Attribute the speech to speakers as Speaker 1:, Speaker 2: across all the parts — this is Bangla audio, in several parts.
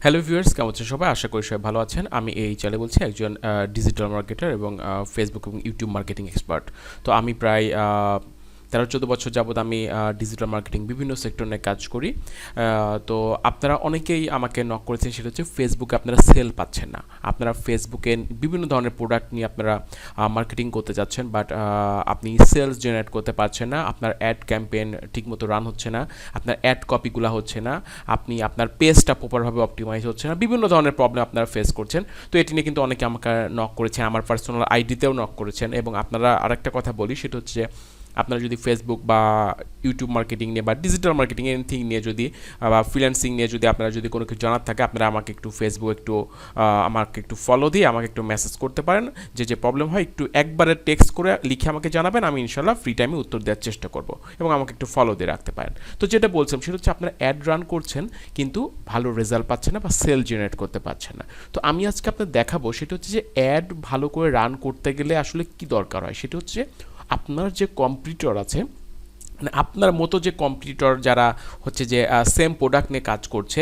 Speaker 1: হ্যালো ভিউয়ার্স, কেমন আছেন সবাই? আশা করি সবাই ভালো আছেন। আমি এই চ্যানেলে বলছি একজন ডিজিটাল মার্কেটার এবং ফেসবুক এবং ইউটিউব মার্কেটিং এক্সপার্ট। তো আমি প্রায় 13-14 বছর যাবত আমি ডিজিটাল মার্কেটিং বিভিন্ন সেক্টর নিয়ে কাজ করি। তো আপনারা অনেকেই আমাকে নক করেছেন, সেটা হচ্ছে ফেসবুকে আপনারা সেল পাচ্ছেন না। আপনারা ফেসবুকে বিভিন্ন ধরনের প্রোডাক্ট নিয়ে আপনারা মার্কেটিং করতে যাচ্ছেন, বাট আপনি সেলস জেনারেট করতে পারছেন না। আপনার অ্যাড ক্যাম্পেইন ঠিকমতো রান হচ্ছে না, আপনার অ্যাড কপিগুলো হচ্ছে না, আপনি আপনার পেজটা প্রপারভাবে অপটিমাইজ হচ্ছে না, বিভিন্ন ধরনের প্রবলেম আপনারা ফেস করছেন। তো এটি নিয়ে কিন্তু অনেকে আমাকে নক করেছেন, আমার পার্সোনাল আইডিতেও নক করেছেন। এবং আপনারা আরেকটা কথা বলি, সেটা হচ্ছে যে আপনারা যদি ফেসবুক বা ইউটিউব মার্কেটিং নিয়ে বা ডিজিটাল মার্কেটিং এনিথিং নিয়ে যদি বা ফ্রিল্যান্সিং নিয়ে যদি আপনারা যদি কোনো কিছু জানার থাকে, আপনারা আমাকে একটু ফেসবুক আমাকে একটু ফলো দিয়ে আমাকে একটু মেসেজ করতে পারেন। যে প্রবলেম হয় একটু একবারে টেক্সট করে লিখে আমাকে জানাবেন, আমি ইনশাল্লাহ ফ্রি টাইমে উত্তর দেওয়ার চেষ্টা করব। এবং আমাকে একটু ফলো দিয়ে রাখতে পারেন। তো যেটা বলছিলাম সেটা হচ্ছে আপনারা অ্যাড রান করছেন কিন্তু ভালো রেজাল্ট পাচ্ছেন না বা সেল জেনারেট করতে পারছেন না। তো আমি আজকে আপনাদের দেখাবো সেটা হচ্ছে যে অ্যাড ভালো করে রান করতে গেলে আসলে কি দরকার হয়। সেটা হচ্ছে আপনার যে কম্পিটিটর আছে, মানে আপনার মতো যে কম্পিটিটর যারা হচ্ছে যে সেম প্রোডাক্ট নিয়ে কাজ করছে,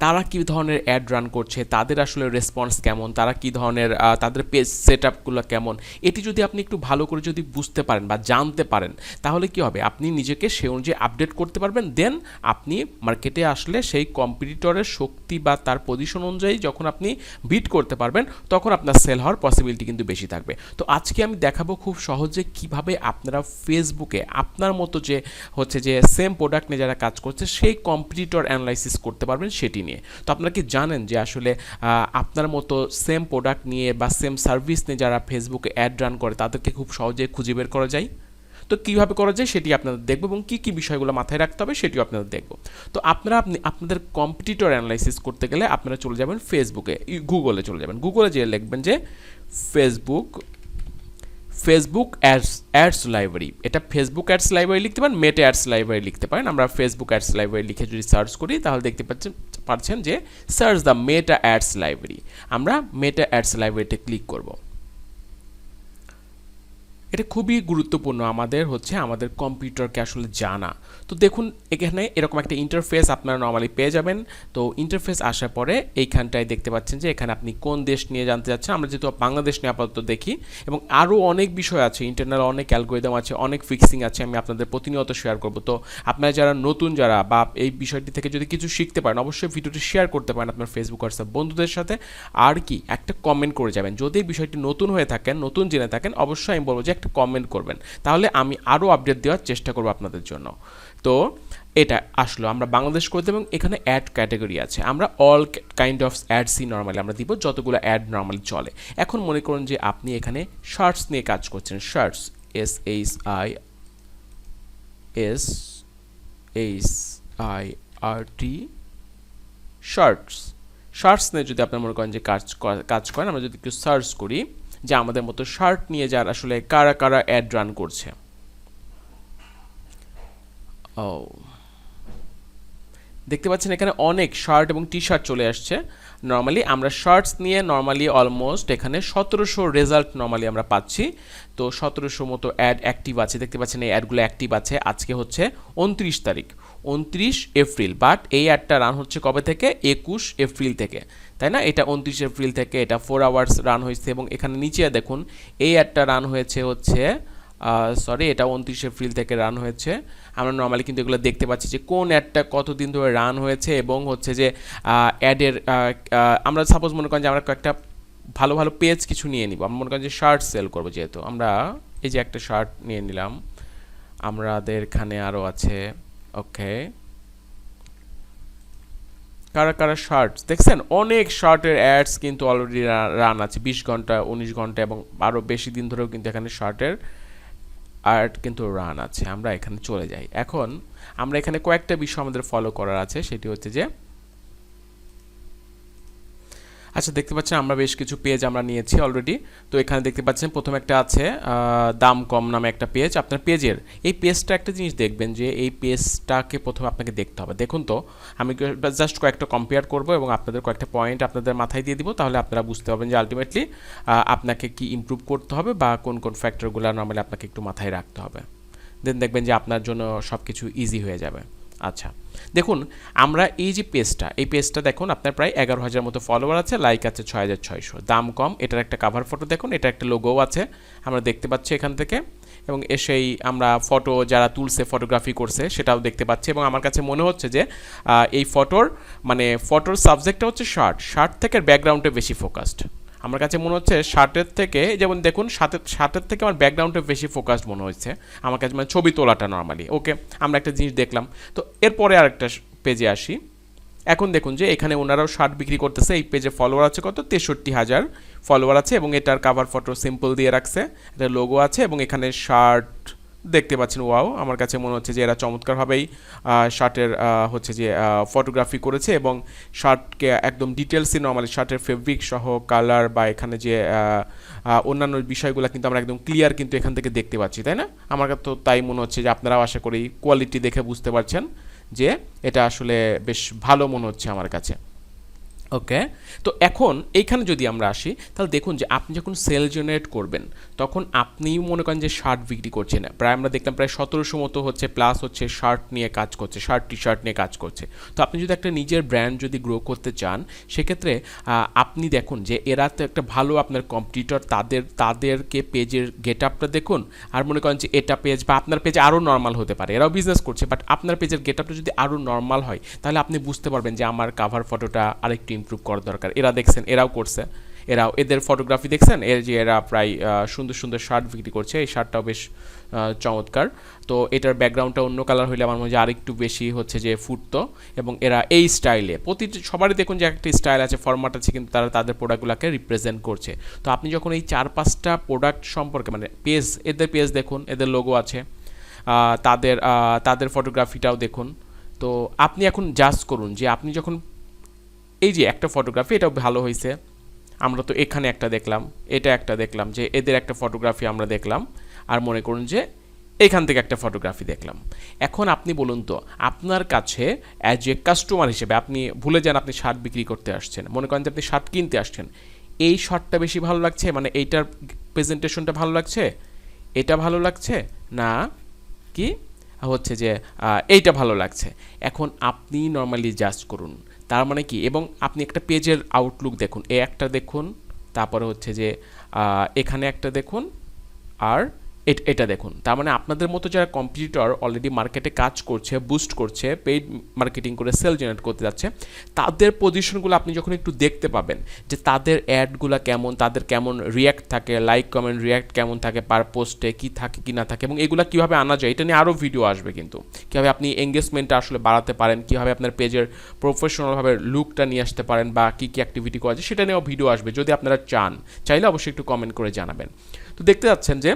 Speaker 1: তারা কী ধরনের অ্যাড রান করছে, তাদের আসলে রেসপন্স কেমন, তারা কী ধরনের তাদের পেজ সেট আপগুলো কেমন, এটি যদি আপনি একটু ভালো করে যদি বুঝতে পারেন বা জানতে পারেন, তাহলে কি হবে, আপনি নিজেকে সে অনুযায়ী আপডেট করতে পারবেন। দেন আপনি মার্কেটে আসলে সেই কম্পিটিটরের শক্তি বা তার পজিশন অনুযায়ী যখন আপনি বিট করতে পারবেন, তখন আপনার সেল হওয়ার পসিবিলিটি কিন্তু বেশি থাকবে। তো আজকে আমি দেখাবো খুব সহজে কিভাবে আপনারা ফেসবুকে আপনার মতো যে হচ্ছে যে সেম প্রোডাক্ট নিয়ে যারা কাজ করছে সেই কম্পিটিটর অ্যানালাইসিস করতে পারবেন সেটি নিয়ে। তো আপনারা কি জানেন যে আসলে আপনার মতো সেম প্রোডাক্ট নিয়ে বা সেম সার্ভিস নিয়ে যারা ফেসবুকে অ্যাড রান করে তাদেরকে খুব সহজে খুঁজে বের করা যায়? তো কীভাবে করা যায় সেটি আপনাদের দেখবো এবং কী কী বিষয়গুলো মাথায় রাখতে হবে সেটিও আপনাদের দেখবো। তো আপনাদের কম্পিটিটর অ্যানালাইসিস করতে গেলে আপনারা চলে যাবেন ফেসবুকে, গুগলে চলে যাবেন। গুগলে যেয়ে লিখবেন যে ফেসবুক অ্যাডস লাইব্রেরি। এটা ফেসবুক অ্যাডস লাইব্রেরি লিখতে পারেন, মেটা অ্যাডস লাইব্রেরি লিখতে পারেন। আমরা ফেসবুক অ্যাডস লাইব্রেরি লিখে যদি সার্চ করি তাহলে দেখতে পাচ্ছেন যে search the meta ads library. আমরা মেটা অ্যাডস লাইব্রেরিতে ক্লিক করব। এটা খুবই গুরুত্বপূর্ণ আমাদের কম্পিউটারকে আসলে জানা। তো দেখুন, এখানে এরকম একটা ইন্টারফেস আপনারা নর্মালি পেয়ে যাবেন। তো ইন্টারফেস আসার পরে এইখানটায় দেখতে পাচ্ছেন যে এখানে আপনি কোন দেশ নিয়ে জানতে চাচ্ছেন। আমরা যেহেতু বাংলাদেশ নিয়ে আপাতত দেখি, এবং আরও অনেক বিষয় আছে, ইন্টারনাল অনেক অ্যালগোরিদম আছে, অনেক ফিক্সিং আছে, আমি আপনাদের প্রতিনিয়ত শেয়ার করব। তো আপনারা যারা নতুন বা এই বিষয়টি থেকে যদি কিছু শিখতে পারেন, অবশ্যই ভিডিওটি শেয়ার করতে পারেন আপনার ফেসবুক হোয়াটসঅ্যাপ বন্ধুদের সাথে। আর কি একটা কমেন্ট করে যাবেন, যদি এই বিষয়টি নতুন হয়ে থাকেন, নতুন জেনে থাকেন, অবশ্যই আমি বলবো যে একটা কমেন্ট করবেন, তাহলে আমি আরও আপডেট দেওয়ার চেষ্টা করব আপনাদের জন্য। তো এটা আসলো আমরা বাংলাদেশ করতে, এবং এখানে অ্যাড ক্যাটাগরি আছে। আমরা অল কাইন্ড অফ অ্যাডসই নর্মালি আমরা দিব, যতগুলো অ্যাড নর্মালি চলে। এখন মনে করুন যে আপনি এখানে শর্টস নিয়ে কাজ করছেন। শর্টস, SHIRT, শর্টস নিয়ে যদি আপনার মনে করেন যে কাজ করেন, আমরা যদি একটু সার্চ করি যে আমাদের মতো শার্ট নিয়ে যারা আসলে কারা কারা অ্যাড রান করছে। ও, দেখতে পাচ্ছেন এখানে অনেক শার্ট এবং টি শার্ট চলে আসছে। নর্মালি আমরা শার্টস নিয়ে নর্মালি অলমোস্ট এখানে 1700 রেজাল্ট নর্মালি আমরা পাচ্ছি। তো 1700 মতো অ্যাড অ্যাক্টিভ আছে, দেখতে পাচ্ছেন এই অ্যাডগুলো অ্যাক্টিভ আছে। আজকে হচ্ছে 29 তারিখ, 29 এপ্রিল, বাট এই অ্যাডটা রান হচ্ছে কবে থেকে? 21 এপ্রিল থেকে, তাই না? এটা 29 এপ্রিল থেকে, এটা 4 আওয়ার্স রান হয়েছে। এবং এখানে নিচে দেখুন এই অ্যাডটা রান হয়েছে হচ্ছে এটা 29 এপ্রিল থেকে রান হয়েছে। আমরা নর্মালি কিন্তু এগুলো দেখতে পাচ্ছি যে কোন অ্যাডটা কতদিন ধরে রান হয়েছে, এবং হচ্ছে যে অ্যাডের আমরা সাপোজ মনে করেন যে আমরা কয়েকটা ভালো ভালো পেজ কিছু নিয়ে নিব। আমরা মনে করেন যে শার্ট সেল করবো, যেহেতু আমরা এই যে একটা শার্ট নিয়ে নিলাম, আমাদের এখানে আরও আছে। ওকে, কারা কারা শার্টস দেখছেন, অনেক শার্টের অ্যাডস কিন্তু অলরেডি রান আছে, 20 ঘন্টা 19 ঘন্টা এবং আরও বেশি দিন ধরেও কিন্তু এখানে শার্টের আর্ট কিন্তু রান আছে। আমরা এখানে চলে যাই। এখন আমরা এখানে কয়েকটা বিষয় আমাদের ফলো করার আছে, সেটি হচ্ছে যে আচ্ছা, দেখতে পাচ্ছেন আমরা বেশ কিছু পেজ আমরা নিয়েছি অলরেডি। তো এখানে দেখতে পাচ্ছেন প্রথম একটা আছে দাম কম নামে একটা পেজ। আপনার পেজের এই পেজটা একটা জিনিস দেখবেন যে এই পেজটাকে প্রথমে আপনাকে দেখতে হবে। দেখুন, তো আমি জাস্ট কয়েকটা কম্পেয়ার করব এবং আপনাদের কয়েকটা পয়েন্ট আপনাদের মাথায় দিয়ে দিব, তাহলে আপনারা বুঝতে পারবেন যে আলটিমেটলি আপনাকে কি ইমপ্রুভ করতে হবে বা কোন কোন ফ্যাক্টরগুলো নর্মালি আপনাকে একটু মাথায় রাখতে হবে। দেন দেখবেন যে আপনার জন্য সব কিছু ইজি হয়ে যাবে। আচ্ছা, দেখুন আমরা এই যে পেজটা, এই পেজটা দেখুন আপনার প্রায় 11,000 মতো ফলোয়ার আছে, লাইক আছে 6,600, দাম কম, এটার একটা কাভার ফটো দেখুন, এটা একটা লোগোও আছে আমরা দেখতে পাচ্ছি এখান থেকে, এবং এসেই আমরা ফটো যারা তুলছে, ফটোগ্রাফি করছে সেটাও দেখতে পাচ্ছি। এবং আমার কাছে মনে হচ্ছে যে এই ফটোর সাবজেক্টটা হচ্ছে শার্ট থেকে ব্যাকগ্রাউন্ডে বেশি ফোকাসড। আমার কাছে মনে হচ্ছে শার্টের থেকে, যেমন দেখুন শার্টের থেকে আমার ব্যাকগ্রাউন্ডে বেশি ফোকাসড মনে হচ্ছে আমার কাছে, মানে ছবি তোলাটা নর্মালি। ওকে, আমরা একটা জিনিস দেখলাম। তো এরপরে আরেকটা পেজে আসি। এখন দেখুন যে এখানে ওনারাও শার্ট বিক্রি করতেছে। এই পেজে ফলোয়ার আছে কত, 63,000 ফলোয়ার আছে, এবং এটার কাভার ফটো সিম্পল দিয়ে রাখছে, এটা লোগো আছে, এবং এখানে শার্ট দেখতে পাচ্ছেন। ওয়াও, আমার কাছে মনে হচ্ছে যে এরা চমৎকারভাবেই শার্টের হচ্ছে যে ফটোগ্রাফি করেছে, এবং শার্টকে একদম ডিটেলসই নর্মালি শার্টের ফেব্রিক সহ কালার বা এখানে যে অন্যান্য বিষয়গুলো কিন্তু আমরা একদম ক্লিয়ার কিন্তু এখান থেকে দেখতে পাচ্ছি, তাই না? আমার তো তাই মনে হচ্ছে যে আপনারাও আশা করি কোয়ালিটি দেখে বুঝতে পারছেন যে এটা আসলে বেশ ভালো মনে হচ্ছে আমার কাছে। ওকে, তো এখন এইখানে যদি আমরা আসি, তাহলে দেখুন যে আপনি যখন সেল জেনারেট করবেন তখন আপনিই মনে করেন যে শার্ট বিক্রি করছেন, প্রায় আমরা দেখলাম প্রায় 1700 মতো হচ্ছে প্লাস হচ্ছে শার্ট নিয়ে কাজ করছে, শার্ট টি শার্ট নিয়ে কাজ করছে। তো আপনি যদি একটা নিজের ব্র্যান্ড যদি গ্রো করতে চান, সেক্ষেত্রে আপনি দেখুন যে এরা তো একটা ভালো আপনার কম্পিটিটর, তাদেরকে পেজের গেট আপটা দেখুন, আর মনে করেন যে এটা পেজ বা আপনার পেজ আরও নর্মাল হতে পারে, এরাও বিজনেস করছে, বাট আপনার পেজের গেট আপটা যদি আরও নর্মাল হয়, তাহলে আপনি বুঝতে পারবেন যে আমার কাভার ফটোটা আরেকটু ইমপ্রুভ করা দরকার। এরা দেখছেন, এরাও করছে, এদের ফটোগ্রাফি দেখছেন, এরা প্রায় সুন্দর সুন্দর শার্ট বিক্রি করছে, এই শার্টটাও বেশ চমৎকার। তো এটার ব্যাকগ্রাউন্ডটা অন্য কালার হইলে আমার মনে হয় আরেকটু বেশি হচ্ছে যে ফুটতো, এবং এরা এই স্টাইলে সবারই দেখুন যে একটা স্টাইল আছে, ফরম্যাট আছে, কিন্তু তারা তাদের প্রোডাক্টগুলোকে রিপ্রেজেন্ট করছে। তো আপনি যখন এই 4-5টা প্রোডাক্ট সম্পর্কে, মানে এদের পেজ দেখুন, এদের লোগো আছে, তাদের ফটোগ্রাফিটাও দেখুন, তো আপনি এখন জাজ করুন যে আপনি যখন এই যে একটা ফটোগ্রাফি, এটাও ভালো হয়েছে, আমরা তো এখানে একটা দেখলাম, এটা একটা দেখলাম, যে এদের একটা ফটোগ্রাফি আমরা দেখলাম, আর মনে করুন যে এখান থেকে একটা ফটোগ্রাফি দেখলাম। এখন আপনি বলুন তো, আপনার কাছে অ্যাজ এ কাস্টমার হিসেবে, আপনি ভুলে যান আপনি শার্ট বিক্রি করতে আসছেন, মনে করেন যে আপনি শার্ট কিনতে আসছেন, এই শার্টটা বেশি ভালো লাগছে, মানে এইটার প্রেজেন্টেশনটা ভালো লাগছে, এটা ভালো লাগছে, না কি হচ্ছে যে এইটা ভালো লাগছে। এখন আপনি নর্মালি জাজ করুন, তার মানে কি, এবং আপনি একটা পেজের আউটলুক দেখুন, একটা দেখুন, তারপরে হচ্ছে যে এখানে একটা দেখুন, আর এটা দেখুন। তার মানে আপনাদের মতো যারা কম্পিটিটর অলরেডি মার্কেটে কাজ করছে, বুস্ট করছে, পেইড মার্কেটিং করে সেল জেনারেট করতে যাচ্ছে, তাদের পজিশনগুলো আপনি যখন একটু দেখতে পাবেন যে তাদের অ্যাডগুলো কেমন, তাদের কেমন রিয়্যাক্ট থাকে, লাইক কমেন্ট রিয়্যাক্ট কেমন থাকে পার পোস্টে, কি থাকে কি না থাকে, এবং এগুলো কীভাবে আনা যায়, এটা নিয়ে আরও ভিডিও আসবে, কিন্তু কীভাবে আপনি এঙ্গেজমেন্টটা আসলে বাড়াতে পারেন, কীভাবে আপনার পেজের প্রফেশনালভাবে লুকটা নিয়ে আসতে পারেন, বা কী কী অ্যাক্টিভিটি করা যায়, সেটা নিয়েও ভিডিও আসবে। যদি আপনারা চাইলে অবশ্যই একটু কমেন্ট করে জানাবেন। তো দেখতে যাচ্ছেন যে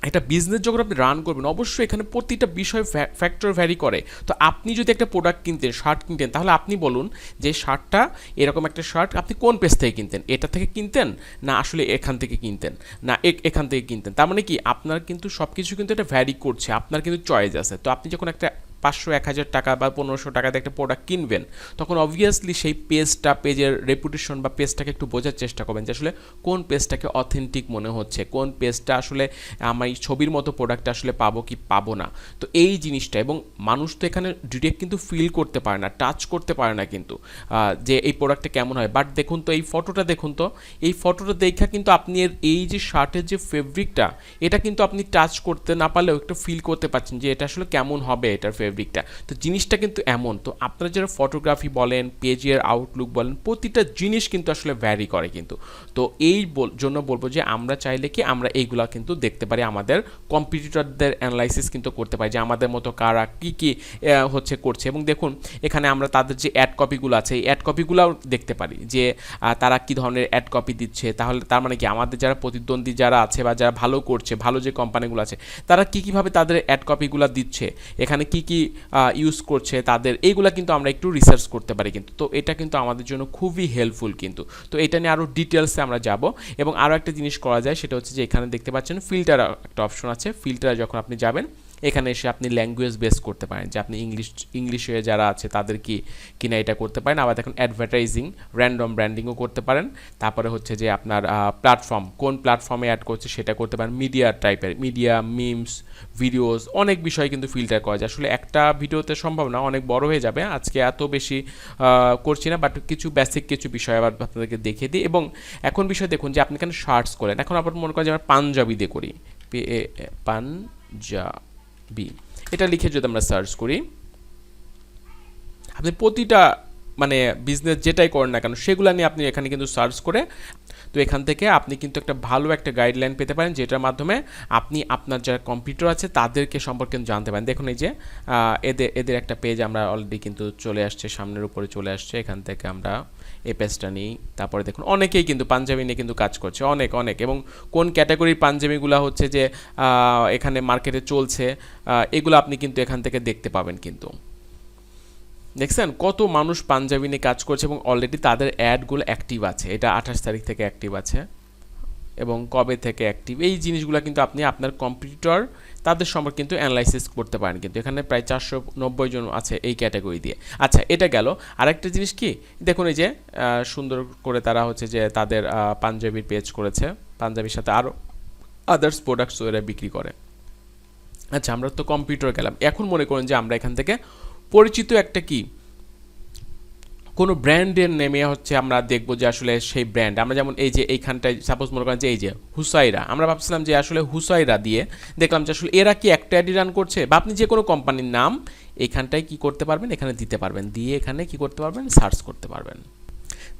Speaker 1: একটা বিজনেস যখন আপনি রান করবেন, অবশ্যই এখানে প্রতিটা বিষয় ফ্যাক্টর ভ্যারি করে। তো আপনি যদি একটা প্রোডাক্ট কিনতেন, শার্ট কিনতেন, তাহলে আপনি বলুন যে শার্টটা, এরকম একটা শার্ট আপনি কোন পেজ থেকে কিনতেন, এটা থেকে কিনতেন, না আসলে এখান থেকে কিনতেন, না এখান থেকে কিনতেন। তার মানে কি, আপনার কিন্তু সব কিছু কিন্তু এটা ভ্যারি করছে, আপনার কিন্তু চয়েস আছে। তো আপনি যখন একটা 500-1000 টাকা বা 1500 টাকাতে একটা প্রোডাক্ট কিনবেন, তখন অবভিয়াসলি সেই পেজের রেপুটেশন বা পেজটাকে একটু বোঝার চেষ্টা করবেন যে আসলে কোন পেজটাকে অথেন্টিক মনে হচ্ছে, কোন পেজটা আসলে আমার এই ছবির মতো প্রোডাক্ট আসলে পাবো কি পাবো না। তো এই জিনিসটা, এবং মানুষ তো এখানে ডিরেক্ট কিন্তু ফিল করতে পারে না, টাচ করতে পারে না কিন্তু, যে এই প্রোডাক্টটা কেমন হয়। বাট দেখুন তো, এই ফটোটা দেখুন তো, এই ফটোটা দেখা কিন্তু আপনি এই যে শার্টের যে ফেব্রিকটা, এটা কিন্তু আপনি টাচ করতে না পারলেও একটু ফিল করতে পারছেন যে এটা আসলে কেমন হবে, এটার ফেব্রিকটা। তো জিনিসটা কিন্তু এমন। তো আপনারা যারা ফটোগ্রাফি বলেন, পেজের আউটলুক বলেন, প্রতিটা জিনিস কিন্তু আসলে ভ্যারি করে কিন্তু। তো এই জন্য বলবো যে আমরা চাইলে কি আমরা এইগুলা কিন্তু দেখতে পারি, আমাদের কম্পিটিটরদের অ্যানালাইসিস কিন্তু করতে পারি যে আমাদের মতো কারা কী কী হচ্ছে করছে। এবং দেখুন এখানে আমরা তাদের যে অ্যাড কপিগুলো আছে, এই অ্যাড কপিগুলোও দেখতে পারি যে তারা কী ধরনের অ্যাড কপি দিচ্ছে। তাহলে তার মানে কি, আমাদের যারা প্রতিদ্বন্দ্বী যারা আছে বা যারা ভালো করছে, ভালো যে কোম্পানিগুলো আছে, তারা কীভাবে তাদের অ্যাড কপিগুলো দিচ্ছে, এখানে কি কি ইউজ করছে তাদের, এইগুলা কিন্তু আমরা একটু রিসার্চ করতে পারি কিন্তু। তো এটা কিন্তু আমাদের জন্য খুবই হেল্পফুল কিন্তু। তো এটা নিয়ে আরও ডিটেলসে আমরা যাব। এবং আরও একটা জিনিস করা যায়, সেটা হচ্ছে যে এখানে দেখতে পাচ্ছেন ফিল্টার একটা অপশন আছে। ফিল্টারে যখন আপনি যাবেন, এখানে এসে আপনি ল্যাঙ্গুয়েজ বেস করতে পারেন, যে আপনি ইংলিশে যারা আছে তাদের কিনা এটা করতে পারেন। আবার দেখুন অ্যাডভার্টাইজিং, র্যান্ডম ব্র্যান্ডিংও করতে পারেন। তারপরে হচ্ছে যে আপনার প্ল্যাটফর্ম, কোন প্ল্যাটফর্মে অ্যাড করছে সেটা করতে পারেন। মিডিয়া টাইপের, মিডিয়া, মিমস, ভিডিওস, অনেক বিষয় কিন্তু ফিল্টার করা যায়। আসলে একটা ভিডিওতে সম্ভব না, অনেক বড় হয়ে যাবে, আজকে এত বেশি করছি না, বাট কিছু বেসিক কিছু বিষয় আবার আপনাদেরকে দেখিয়ে দিই। এবং এখন বিষয় দেখুন যে আপনি এখানে সার্চ করেন, এখন আপনার মনে করেন যে আমরা পাঞ্জাবি দিয়ে করি, পাঞ্জাবি, এটা লিখে যদি আমরা সার্চ করি, আপনি প্রতিটা মানে বিজনেস যেটাই করেন না কেন সেগুলো নিয়ে আপনি এখানে কিন্তু সার্চ করে, তো এখান থেকে আপনি কিন্তু একটা ভালো একটা গাইডলাইন পেতে পারেন, যেটার মাধ্যমে আপনি আপনার যারা কম্পিউটার আছে তাদেরকে সম্পর্কে জানতে পারেন। দেখুন এই যে এদের একটা পেজ আমরা অলরেডি কিন্তু চলে আসছে, সামনের উপরে চলে আসছে। এখান থেকে আমরা এই পেজটা নিই। তারপরে দেখুন অনেকেই কিন্তু পাঞ্জাবি নিয়ে কিন্তু কাজ করছে, অনেক, এবং কোন ক্যাটাগরির পাঞ্জাবিগুলো হচ্ছে যে এখানে মার্কেটে চলছে, এগুলো আপনি কিন্তু এখান থেকে দেখতে পাবেন। কিন্তু দেখছেন কত মানুষ পাঞ্জাবি নিয়ে কাজ করছে এবং অলরেডি তাদের অ্যাডগুলো অ্যাক্টিভ আছে। এটা 28 তারিখ থেকে অ্যাক্টিভ আছে এবং কবে থেকে অ্যাক্টিভ, এই জিনিসগুলো কিন্তু আপনি আপনার কম্পিউটার তাদের সম্পর্কে কিন্তু অ্যানালাইসিস করতে পারেন। কিন্তু এখানে প্রায় 490 জন আছে এই ক্যাটাগরি দিয়ে। আচ্ছা, এটা গেল। আরেকটা জিনিস কি দেখুন, এই যে সুন্দর করে তারা হচ্ছে যে তাদের পাঞ্জাবির পেজ করেছে, পাঞ্জাবির সাথে আরও আদার্স প্রোডাক্টস এরা বিক্রি করে। আচ্ছা, আমরা তো কম্পিউটার গেলাম, এখন মনে করেন যে আমরা এখান থেকে পরিচিত একটা কি কোনো ব্র্যান্ডের নেমে হচ্ছে আমরা দেখবো যে আসলে সেই ব্র্যান্ড, আমরা যেমন এই যে এইখানটায় সাপোজ মনে করেন যে এই যে হুসাইরা, আমরা ভাবছিলাম যে আসলে হুসাইরা দিয়ে দেখলাম যে আসলে এরা কি একটা অ্যাডই রান করছে, বা আপনি যে কোনো কোম্পানির নাম এইখানটায় কি করতে পারবেন, এখানে দিতে পারবেন, দিয়ে এখানে কি করতে পারবেন, সার্চ করতে পারবেন।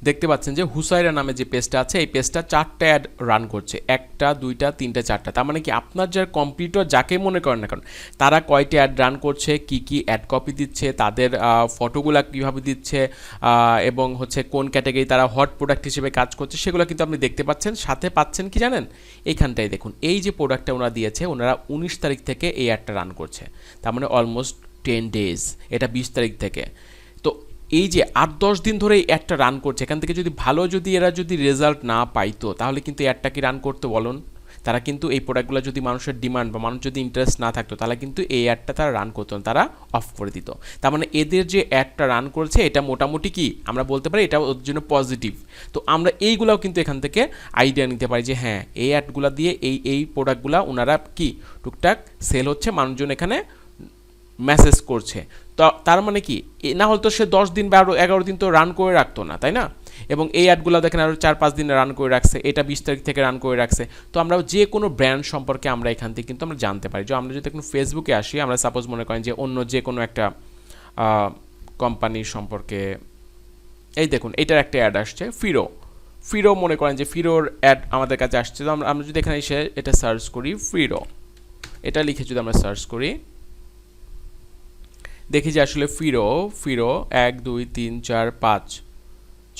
Speaker 1: দেখতে পাচ্ছেন যে হুসাইরা নামে যে পেজটা আছে, এই পেজটা 4টা অ্যাড রান করছে, 1টা 2টা 3টা 4টা। তার মানে কি আপনার যার কম্পিউটার যাকে মনে করেন না কারণ তারা কয়টা অ্যাড রান করছে, কি অ্যাড কপি দিচ্ছে, তাদের ফটোগুলো কীভাবে দিচ্ছে, এবং হচ্ছে কোন ক্যাটাগরি তারা হট প্রোডাক্ট হিসেবে কাজ করছে, সেগুলো কিন্তু আপনি দেখতে পাচ্ছেন। সাথে পাচ্ছেন কি জানেন, এইখানটায় দেখুন এই যে প্রোডাক্টটা ওনারা দিয়েছে, ওনারা 19 তারিখ থেকে এই অ্যাডটা রান করছে, তার মানে অলমোস্ট 10 ডেজ, এটা 20 তারিখ থেকে। তো এই যে 8-10 দিন ধরে এই অ্যাডটা রান করছে, এখান থেকে যদি ভালো যদি এরা যদি রেজাল্ট না পাইতো তাহলে কিন্তু এই অ্যাডটা কি রান করতে বলুন, তারা কিন্তু এই প্রোডাক্টগুলো যদি মানুষের ডিমান্ড বা মানুষ যদি ইন্টারেস্ট না থাকতো তাহলে কিন্তু এই অ্যাডটা তারা রান করতো না, তারা অফ করে দিত। তার মানে এদের যে অ্যাডটা রান করছে এটা মোটামুটি কি আমরা বলতে পারি এটা ওর জন্য পজিটিভ। তো আমরা এইগুলাও কিন্তু এখান থেকে আইডিয়া নিতে পারি যে হ্যাঁ এই অ্যাডগুলো দিয়ে এই প্রোডাক্টগুলো ওনারা কি টুকটাক সেল হচ্ছে, মানুষজন এখানে মেসেজ করছে। তো তার মানে কি না হলে তো সে 10 দিন বা 11 দিন তো রান করে রাখতো না, তাই না? এবং এই অ্যাডগুলো দেখেন আরও 4-5 দিনে রান করে রাখছে, এটা 20 তারিখ থেকে রান করে রাখছে। তো আমরা যে কোনো ব্র্যান্ড সম্পর্কে আমরা এখান থেকে কিন্তু আমরা জানতে পারি। যে আমরা যদি এখন ফেসবুকে আসি, আমরা সাপোজ মনে করেন যে অন্য যে কোনো একটা কোম্পানির সম্পর্কে, এই দেখুন এটার একটা অ্যাড আসছে ফিরো মনে করেন যে ফিরোর অ্যাড আমাদের কাছে আসছে। তো আমরা যদি এখানে এসে এটা সার্চ করি, ফিরো এটা লিখে যদি আমরা সার্চ করি, দেখি যে আসলে ফিরো 1 2 3 4 5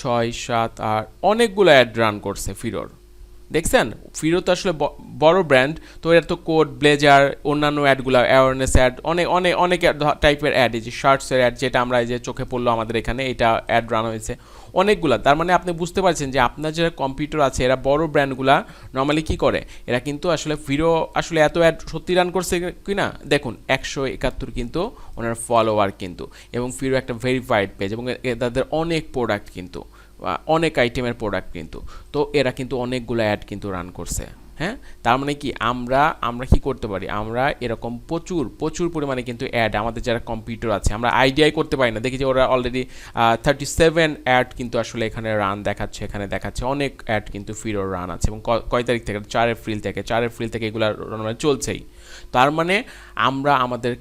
Speaker 1: 6 7 8 অনেকগুলো অ্যাড রান করছে ফিরোর। দেখছেন ফিরো তো আসলে বড় ব্র্যান্ড, তো এর তো কোড, ব্লেজার, অন্যান্য অ্যাডগুলো, অ্যাওয়ারনেস অ্যাড, অনেক টাইপের অ্যাড, এই যে শার্টসের অ্যাড যেটা আমরা এই যে চোখে পড়লো আমাদের এখানে, এটা অ্যাড রান হয়েছে অনেকগুলা। তার মানে আপনি বুঝতে পারছেন যে আপনার যারা কম্পিউটার আছে এরা বড় ব্র্যান্ডগুলা নর্মালি কি করে, এরা কিন্তু আসলে ফিরো আসলে এত অ্যাড সত্যি রান করছে কি না, দেখুন 171 কিন্তু ওনার ফলোয়ার কিন্তু, এবং ফিরো একটা ভেরিফাইড পেজ, এবং তাদের অনেক প্রোডাক্ট কিন্তু, অনেক আইটেমের প্রোডাক্ট কিন্তু, তো এরা কিন্তু অনেকগুলো অ্যাড কিন্তু রান করছে। হ্যাঁ, তার মানে কি আমরা কি করতে পারি, আমরা এরকম প্রচুর পরিমাণে কিন্তু অ্যাড আমাদের যারা কম্পিউটার আছে আমরা আইডিয়াই করতে পারি না। দেখি যে ওরা অলরেডি 37 অ্যাড কিন্তু আসলে এখানে রান দেখাচ্ছে, এখানে দেখাচ্ছে অনেক অ্যাড কিন্তু ফিরোর রান আছে, এবং কয় তারিখ থেকে, 4 এপ্রিল থেকে এগুলো চলছেই। তার মানে আমরা আমাদের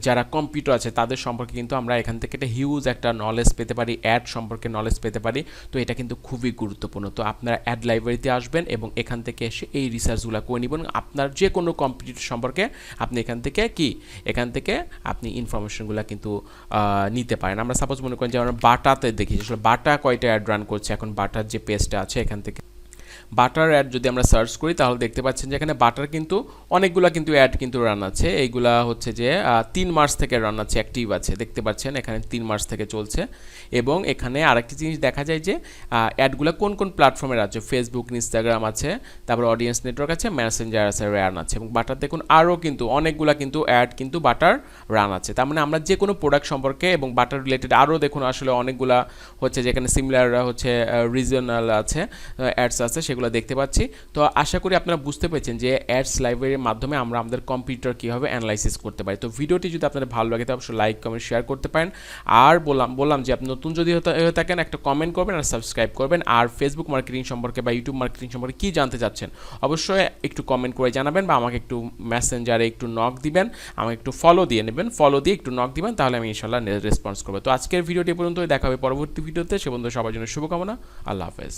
Speaker 1: যারা কম্পিউটার আছে তাদের সম্পর্কে কিন্তু আমরা এখান থেকে একটা হিউজ একটা নলেজ পেতে পারি, অ্যাড সম্পর্কে নলেজ পেতে পারি। তো এটা কিন্তু খুবই গুরুত্বপূর্ণ। তো আপনারা অ্যাড লাইব্রেরিতে আসবেন এবং এখান থেকে এসে এই রিসার্চগুলো করে নেবেন। আপনার যে কোনো কম্পিউটার সম্পর্কে আপনি এখান থেকে আপনি ইনফরমেশনগুলো কিন্তু নিতে পারেন। আমরা সাপোজ মনে করেন যে আমরা বাটাতে দেখি আসলে বাটা কয়টা অ্যাড রান করছে, এখন বাটার যে পেজটা আছে এখান থেকে বাটার অ্যাড যদি আমরা সার্চ করি তাহলে দেখতে পাচ্ছেন যে এখানে বাটার কিন্তু অনেকগুলা কিন্তু অ্যাড কিন্তু রান আছে। এইগুলা হচ্ছে যে 3 মাস থেকে রান আছে, অ্যাক্টিভ আছে, দেখতে পাচ্ছেন এখানে 3 মাস থেকে চলছে। এবং এখানে আরেকটি জিনিস দেখা যায় যে অ্যাডগুলো কোন কোন প্ল্যাটফর্মের আছে, ফেসবুক, ইনস্টাগ্রাম আছে, তারপর অডিয়েন্স নেটওয়ার্ক আছে, মেসেঞ্জার আছে, রান আছে। এবং বাটার দেখুন আরও কিন্তু অনেকগুলা কিন্তু অ্যাড কিন্তু বাটার রান আছে। তার মানে আমরা যে কোনো প্রোডাক্ট সম্পর্কে এবং বাটার রিলেটেড আরও দেখুন আসলে অনেকগুলা হচ্ছে যেখানে সিমিলার হচ্ছে রিজনাল আছে, অ্যাডস আছে, সেগুলো দেখতে পাচ্ছি। তো আশা করি আপনারা বুঝতে পেরেছেন যে অ্যাডস লাইব্রেরির মাধ্যমে আমরা আমাদের কম্পিউটার কীভাবে অ্যানালাইসিস করতে পারি। তো ভিডিওটি যদি আপনাদের ভালো লাগে তো অবশ্যই লাইক, কমেন্ট, শেয়ার করতে পারেন। আর বললাম যে আপনি নতুন যদি হয়ে থাকেন একটা কমেন্ট করবেন আর সাবস্ক্রাইব করবেন। আর ফেসবুক মার্কেটিং সম্পর্কে বা ইউটিউব মার্কেটিং সম্পর্কে কী জানতে চাচ্ছেন অবশ্যই একটু কমেন্ট করে জানাবেন, বা আমাকে একটু মেসেঞ্জারে একটু নক দিবেন, আমাকে একটু ফলো দিয়ে নেবেন, ফলো দিয়ে একটু নক দিবেন, তাহলে আমি ইনশাল্লাহ রেসপন্স করবো। তো আজকের ভিডিওটি পর্যন্ত, দেখা হবে পরবর্তী ভিডিওতে। সে বন্ধু সবার জন্য শুভকামনা। আল্লাহ হাফেজ।